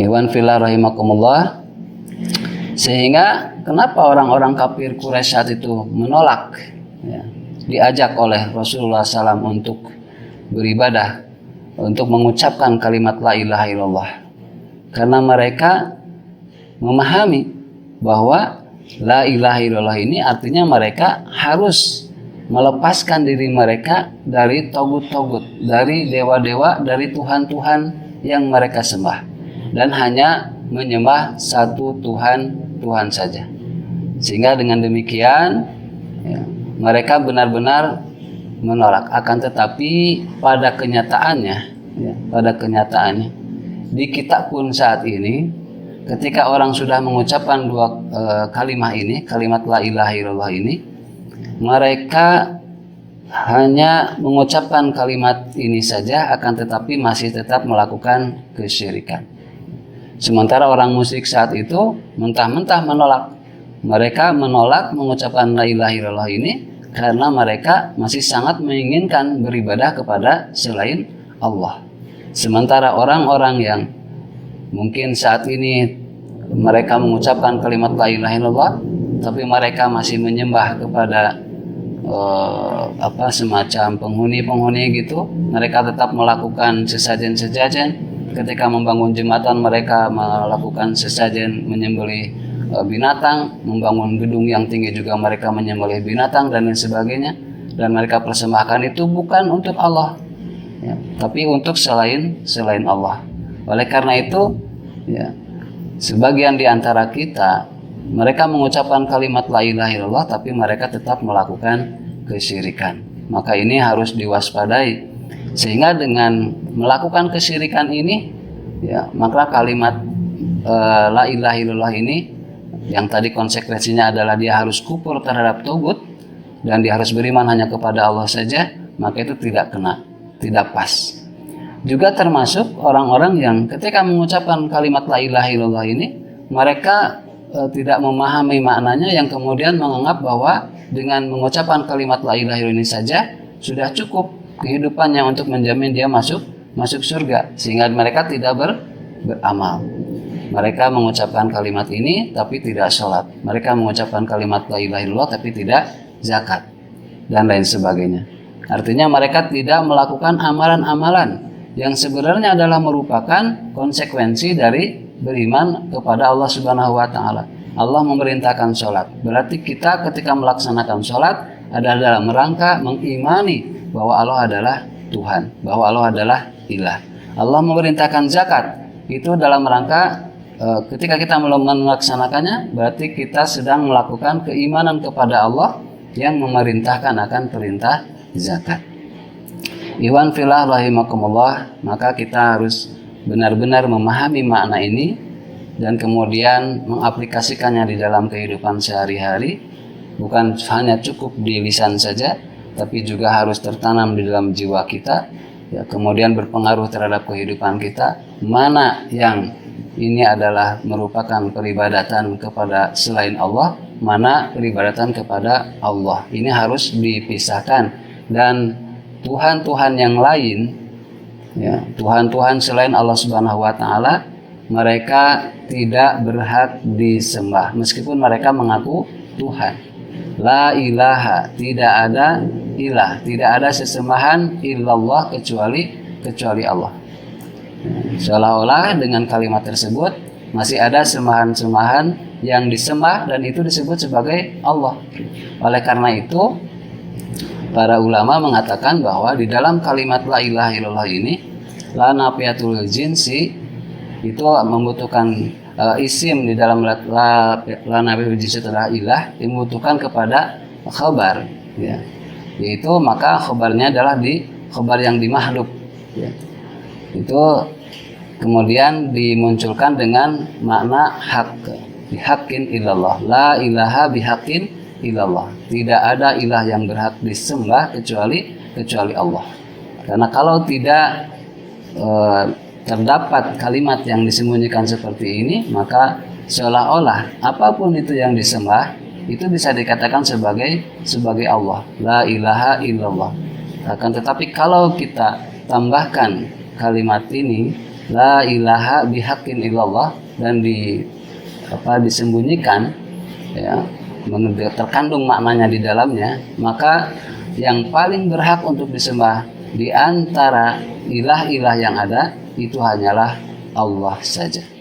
Iwan fillah rahimakumullah. Sehingga kenapa orang-orang kafir Quraisy saat itu menolak, ya, diajak oleh Rasulullah SAW untuk beribadah, untuk mengucapkan kalimat la ilaha illallah? Karena mereka memahami bahwa la ilaha illallah ini artinya mereka harus melepaskan diri mereka dari togut-togut, dari dewa-dewa, dari Tuhan-Tuhan yang mereka sembah, dan hanya menyembah satu Tuhan saja. Sehingga dengan demikian, ya, mereka benar-benar menolak. Akan tetapi pada kenyataannya, ya, di kita pun saat ini, ketika orang sudah mengucapkan dua kalimat ini, kalimat la ilaha illallah ini, mereka hanya mengucapkan kalimat ini saja, akan tetapi masih tetap melakukan kesyirikan. Sementara orang musyrik saat itu mentah-mentah menolak. Mereka menolak mengucapkan la ilaha illallah ini karena mereka masih sangat menginginkan beribadah kepada selain Allah. Sementara orang-orang yang mungkin saat ini mereka mengucapkan kalimat la ilaha illallah, tapi mereka masih menyembah kepada semacam penghuni gitu. Mereka tetap melakukan sesajen-sesajen. Ketika membangun jembatan, mereka melakukan sesajen menyembelih binatang. Membangun gedung yang tinggi juga mereka menyembelih binatang dan lain sebagainya. Dan mereka persembahkan itu bukan untuk Allah, ya, tapi untuk selain Allah. Oleh karena itu, ya, sebagian di antara kita, mereka mengucapkan kalimat la ilaha illallah, tapi mereka tetap melakukan kesyirikan. Maka ini harus diwaspadai. Sehingga dengan melakukan kesyirikan ini, ya, maka kalimat la ilaha illallah ini, yang tadi konsekuensinya adalah dia harus kufur terhadap togut dan dia harus beriman hanya kepada Allah saja, maka itu tidak kena, tidak pas. Juga termasuk orang-orang yang ketika mengucapkan kalimat la ilaha illallah ini, mereka tidak memahami maknanya, yang kemudian menganggap bahwa dengan mengucapkan kalimat la ilaha illallah ini saja sudah cukup kehidupannya untuk menjamin dia masuk surga, sehingga mereka tidak beramal. Mereka mengucapkan kalimat ini tapi tidak sholat. Mereka mengucapkan kalimat la ilaha illallah tapi tidak zakat dan lain sebagainya. Artinya mereka tidak melakukan amalan-amalan yang sebenarnya adalah merupakan konsekuensi dari beriman kepada Allah Subhanahu wa taala. Allah memerintahkan sholat. Berarti kita ketika melaksanakan sholat adalah dalam rangka mengimani bahwa Allah adalah Tuhan, bahwa Allah adalah ilah. Allah memerintahkan zakat, itu dalam rangka ketika kita melaksanakannya, berarti kita sedang melakukan keimanan kepada Allah yang memerintahkan akan perintah zakat. Iwan fillah rahimakumullah, maka kita harus benar-benar memahami makna ini dan kemudian mengaplikasikannya di dalam kehidupan sehari-hari. Bukan hanya cukup di lisan saja, tapi juga harus tertanam di dalam jiwa kita, ya, kemudian berpengaruh terhadap kehidupan kita. Mana yang ini adalah merupakan peribadatan kepada selain Allah, mana peribadatan kepada Allah. Ini harus dipisahkan. Dan Tuhan-Tuhan yang lain, ya, Tuhan-Tuhan selain Allah Subhanahu wa taala, mereka tidak berhak disembah meskipun mereka mengaku Tuhan. La ilaha, tidak ada ilah, tidak ada sesembahan illallah kecuali Allah. Seolah-olah dengan kalimat tersebut masih ada sembahan-sembahan yang disembah dan itu disebut sebagai Allah. Oleh karena itu, para ulama mengatakan bahwa di dalam kalimat la ilaha illallah ini, la nafiyatul jinsi, itu membutuhkan isim di dalam la nafiyatul jinsi adalah ilah, membutuhkan kepada khabar, ya. Yaitu maka khabarnya adalah di khabar yang dimahdhuf, ya. Itu kemudian dimunculkan dengan makna hak, bihaqqin illallah, la ilaha bihaqqin illallah, tidak ada ilah yang berhak disembah kecuali Allah. Karena kalau tidak terdapat kalimat yang disembunyikan seperti ini, maka seolah-olah apapun itu yang disembah itu bisa dikatakan sebagai Allah, la ilaha illallah. Akan tetapi kalau kita tambahkan kalimat ini la ilaha bihaqqin illallah, dan disembunyikan, ya, terkandung maknanya di dalamnya, maka yang paling berhak untuk disembah di antara ilah-ilah yang ada itu hanyalah Allah saja.